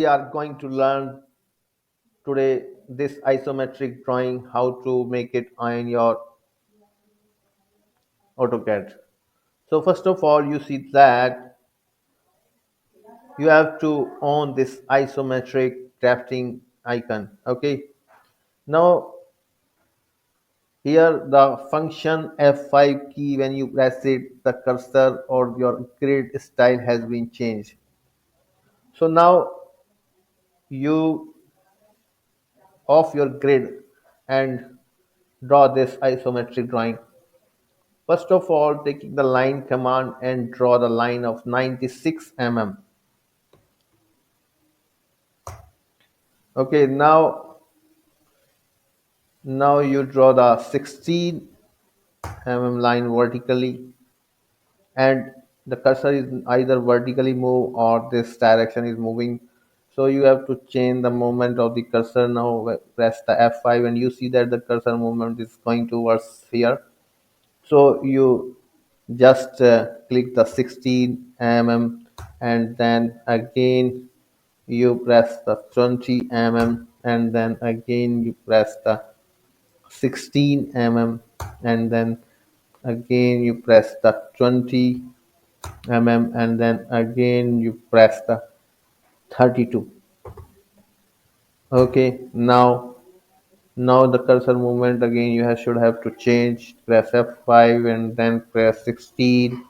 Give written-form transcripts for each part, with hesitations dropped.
We are going to learn today this isometric drawing, how to make it on your AutoCAD. So first of all, you see that you have to own this isometric drafting icon. Okay. Now here the function F5 key, when you press it, the cursor or your grid style has been changed. So now you off your grid and draw this isometric drawing. First of all, taking the line command and draw the line of 96 mm. Okay, now you draw the 16 mm line vertically, and the cursor is either vertically move or this direction is moving. So you have to change the movement of the cursor. Now press the F5 and you see that the cursor movement is going towards here. So you just click the 16 mm and then again you press the 20 mm and then again you press the 16 mm and then again you press the 20 mm and then again you press the 32. Okay, now the cursor movement again you should have to change. Press F5 and then press 16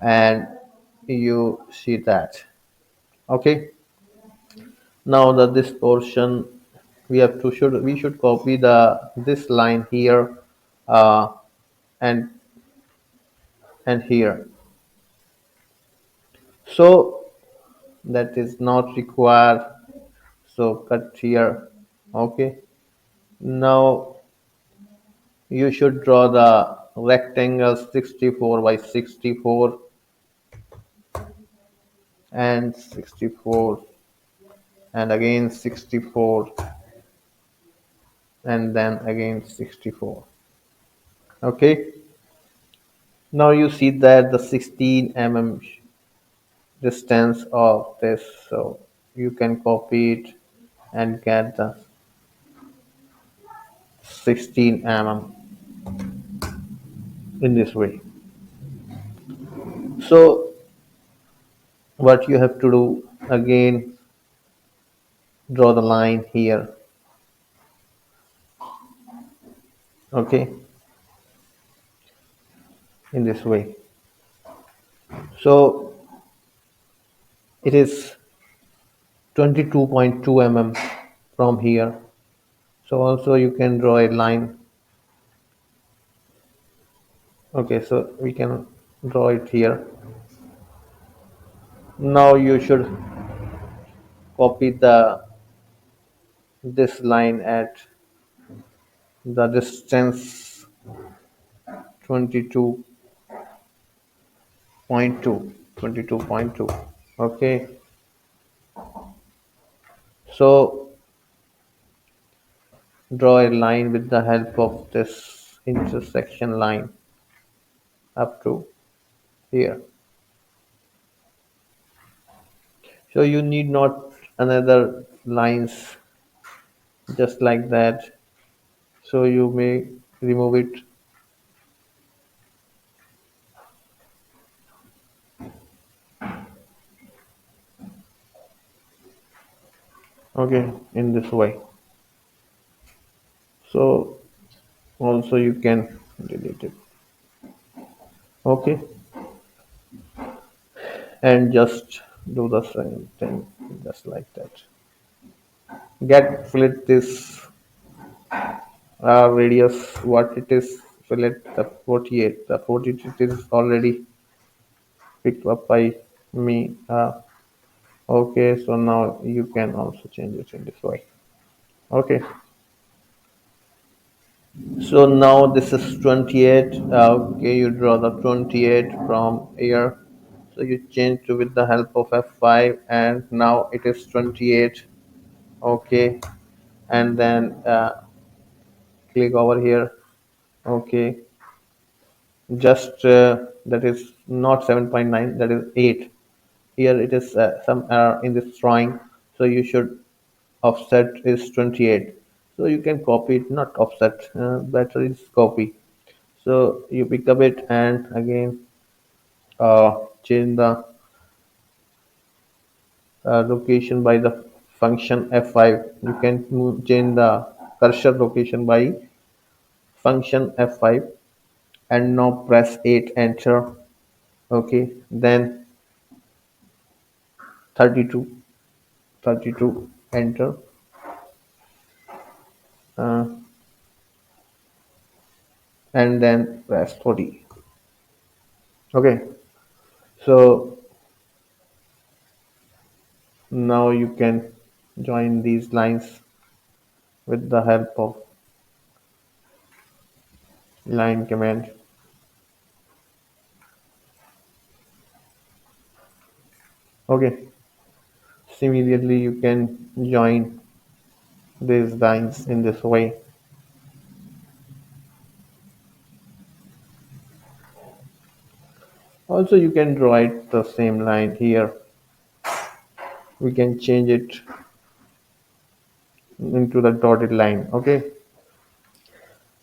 and you see that. Okay, now that this portion we should copy the this line here, uh, and here, so that is not required, so cut here. Okay, now you should draw the rectangle 64 by 64 and 64 and again 64 and then again 64. Okay, now you see that the 16 mm distance of this, so you can copy it and get the 16 mm in this way. So what you have to do again, draw the line here. Okay, in this way. So it is 22.2 mm from here. So also you can draw a line. Okay, so we can draw it here. Now you should copy the this line at the distance 22.2. Okay, so draw a line with the help of this intersection line up to here. So you need not another lines just like that, so you may remove it. Okay, in this way. So also you can delete it. Okay, and just do the same thing just like that. Get fillet this radius, what it is, fillet the 48. The 48 is already picked up by me. Okay, so now you can also change it in this way. Okay, so now this is 28. Okay, you draw the 28 from here. So you change to with the help of F5 and now it is 28. Okay, and then click over here. Okay, just that is not 7.9, that is 8. Here it is some error in this drawing. So you should offset is 28. So you can copy it, not offset, better is copy. So you pick up it and again change the location by the function F5. You can change the cursor location by function F5 and now press 8 enter. Okay, then 32, 32 enter, uh, and then press 40. Okay, so now you can join these lines with the help of line command. Okay, similarly you can join these lines in this way. Also you can draw it the same line here. We can change it into the dotted line. Okay,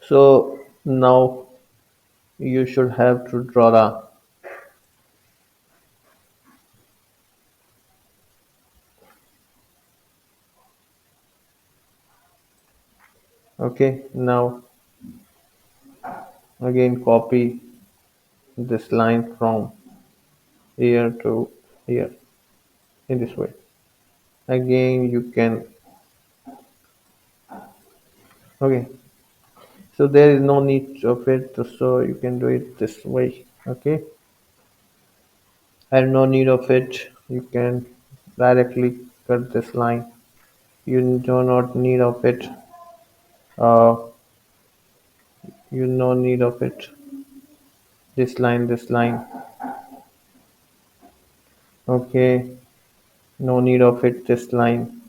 so now you should have to draw the, okay, now again copy this line from here to here in this way. Again you can, okay, so there is no need of it, so you can do it this way. Okay, and no need of it, you can directly cut this line. You do not need of it, uh, you no need of it, this line, okay, no need of it, this line,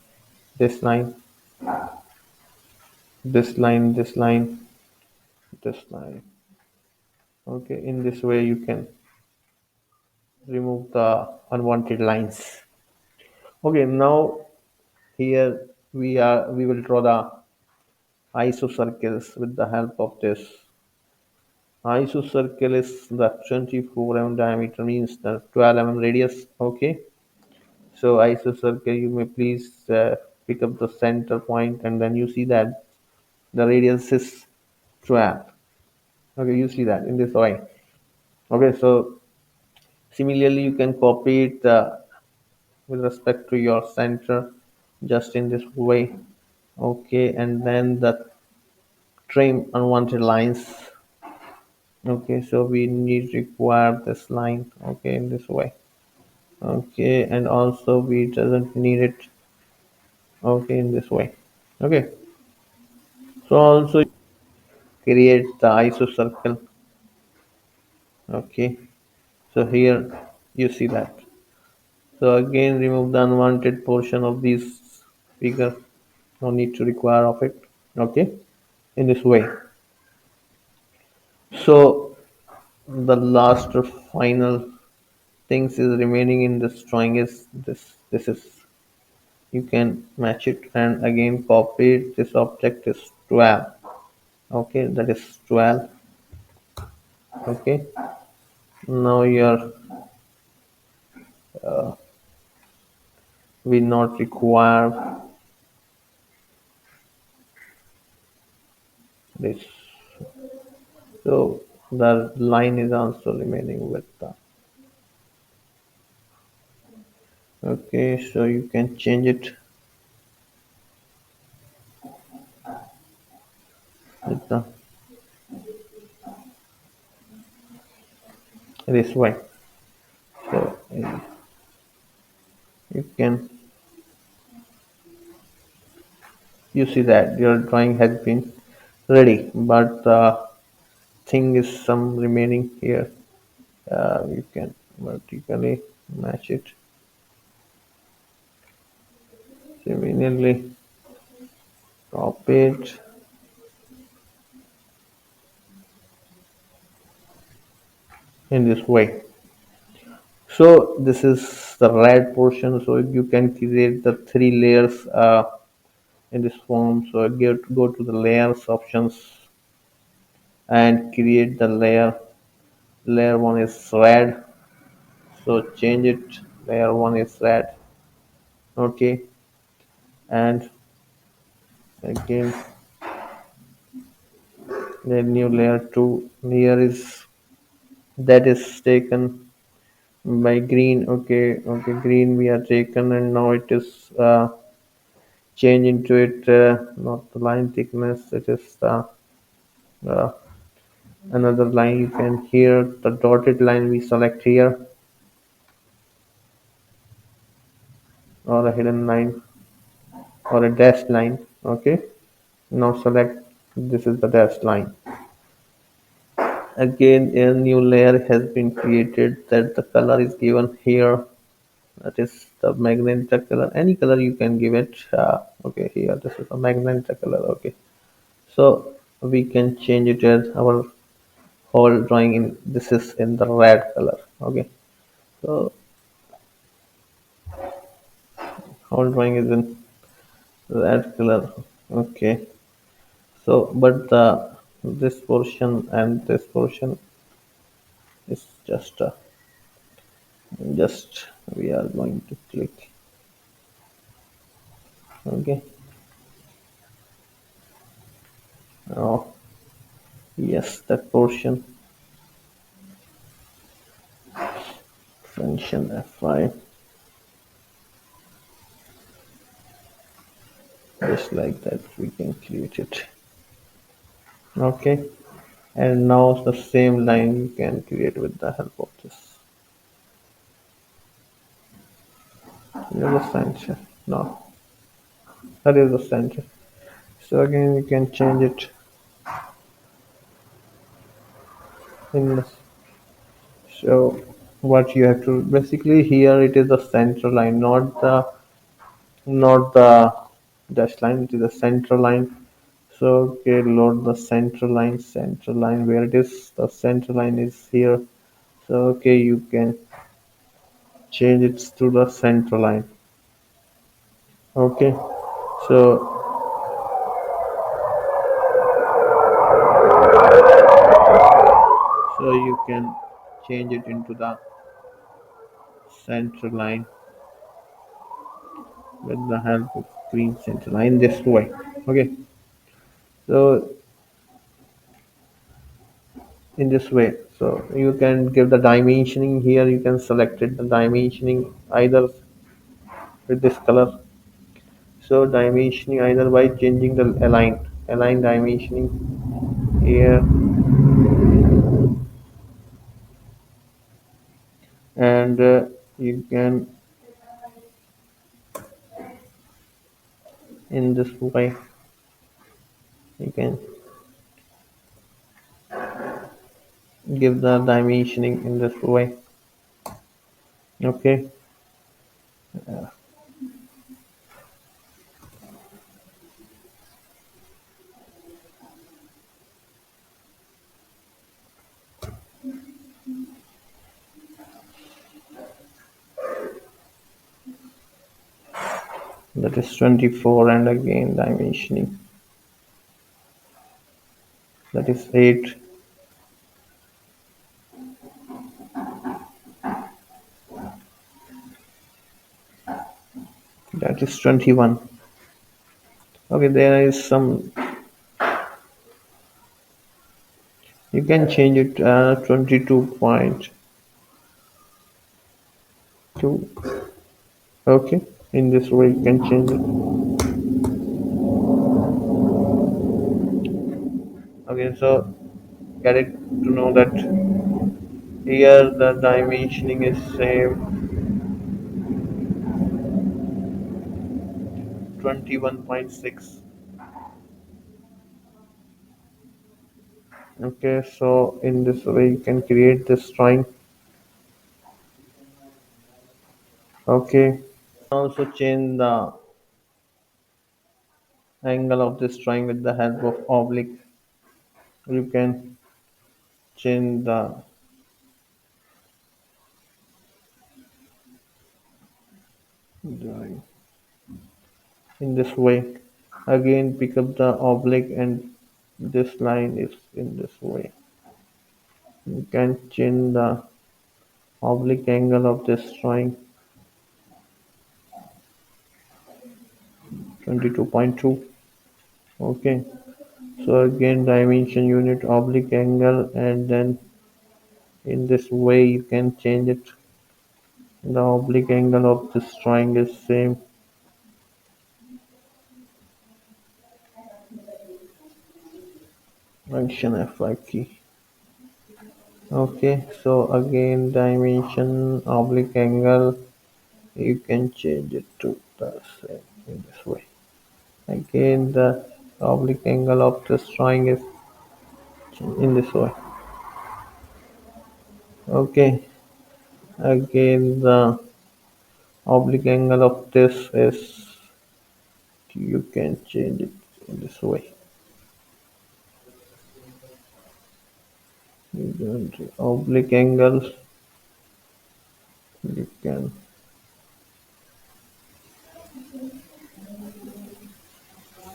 this line, this line, this line. Okay, in this way you can remove the unwanted lines. Okay, now here we will draw the isocircles with the help of this. Isocircle is the 24 mm diameter, means the 12 mm radius. Okay, so isocircle, you may please pick up the center point and then you see that the radius is 12. Okay, you see that in this way. Okay, so similarly you can copy it with respect to your center just in this way. Okay, and then the trim unwanted lines. Okay, so we need require this line, okay, in this way. Okay, and also we doesn't need it, okay, in this way. Okay, so also create the iso circle. Okay, so here you see that. So again remove the unwanted portion of this figure, no need to require of it. Okay, in this way. So the last or final things is remaining in this drawing is this is, you can match it and again copy it. This object is 12. Okay, that is 12. Okay, now you're we not require this, so the line is also remaining with the, okay, so you can change it with the this way. So you can, you see that your drawing has been ready, but the thing is some remaining here. You can vertically match it, similarly copy it, in this way. So this is the red portion. So you can create the three layers in this form. So go to the layers options and create the layer. Layer one is red. So change it. Layer one is red. Okay. And again, the new layer two layer is that is taken by green. Okay. Okay. Green we are taken, and now it is change into it. Not the line thickness. It is the uh, another line. You can hear the dotted line we select here, or a hidden line, or a dashed line. Okay, now select, this is the dashed line. Again, a new layer has been created that the color is given here. That is the magenta color. Any color you can give it. Okay, here this is a magenta color. Okay, so we can change it as our whole drawing in, this is in the red color. Okay, so whole drawing is in red color. Okay, so but the this portion and this portion is just we are going to click. Okay, oh yes, that portion, function F5, just like that we can create it. Okay, and now the same line you can create with the help of this. Here's the center. No, that is the center. So again, you can change it in the, so what you have to basically here, it is the center line, not the dash line. It is the center line. So okay, load the center line where it is. The center line is here. So okay, you can change it to the center line. Okay, so you can change it into the center line with the help of green center line this way. Okay, so in this way, so you can give the dimensioning here. You can select it the dimensioning either with this color. So dimensioning either by changing the align dimensioning here, and you can in this way you can give the dimensioning in this way. Okay, that is 24, and again dimensioning, that is 8, that is 21. Okay, there is some, you can change it 22.2. Okay, in this way you can change it. Okay, so get it to know that here the dimensioning is same 21.6. Okay, so in this way you can create this drawing. Okay, also change the angle of this drawing with the help of oblique. You can change the drawing in this way. Again, pick up the oblique and this line is in this way. You can change the oblique angle of this drawing 22.2. Okay. So again dimension unit oblique angle and then in this way you can change it. The oblique angle of this drawing is same. Function F5 key. Okay, so again dimension oblique angle you can change it to the same in this way. Again the oblique angle of this drawing is in this way. Okay, again the oblique angle of this is you can change it in this way. The oblique angles you can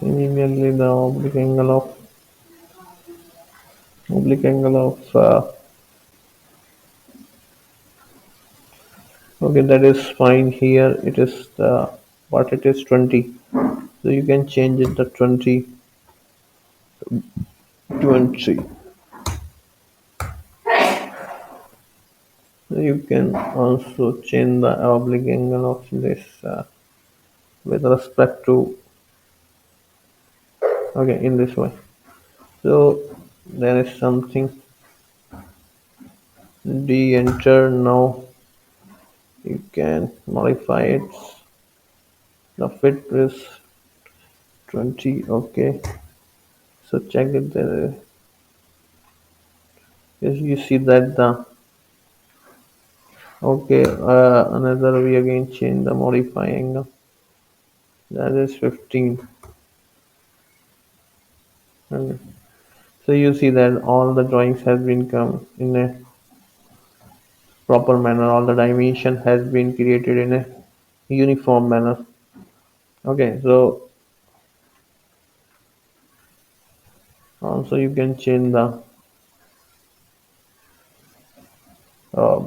similarly the oblique angle of okay, that is fine. Here it is the what it is 20, so you can change it to 20. You can also change the oblique angle of this with respect to okay in this way. So there is something de-enter now. You can modify it. The fit is 20. Okay, so check it there. Yes, you see that the okay another we again change the modify angle. That is 15. Okay. So you see that all the drawings has been come in a proper manner. All the dimension has been created in a uniform manner. Okay, so also you can change the uh,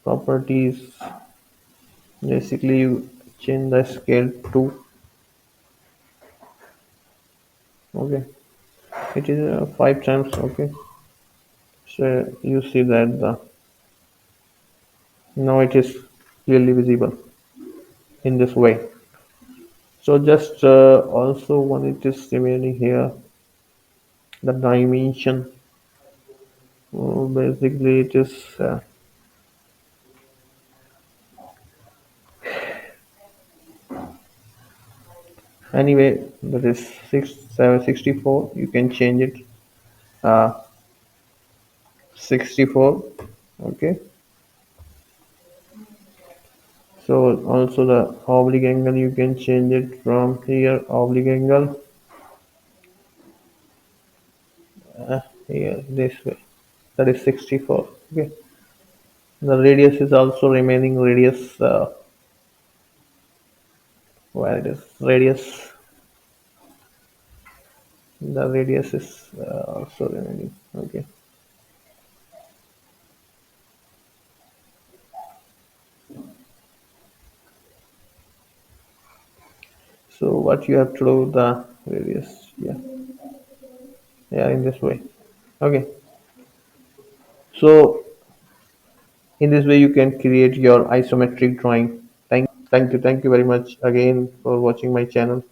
properties. Basically, you change the scale to okay. It is 5 times. Okay, so you see that the now it is clearly visible in this way. So just also when it is remaining here, the dimension. Basically, it is anyway. That is 64. You can change it. 64. Okay. So also the oblique angle you can change it from here oblique angle here this way. That is 64. Okay. The radius is also remaining radius where it is radius. The radius is also remaining. Okay. So what you have to do the radius. Yeah. Yeah, in this way. Okay. So in this way you can create your isometric drawing. Thank you very much again for watching my channel.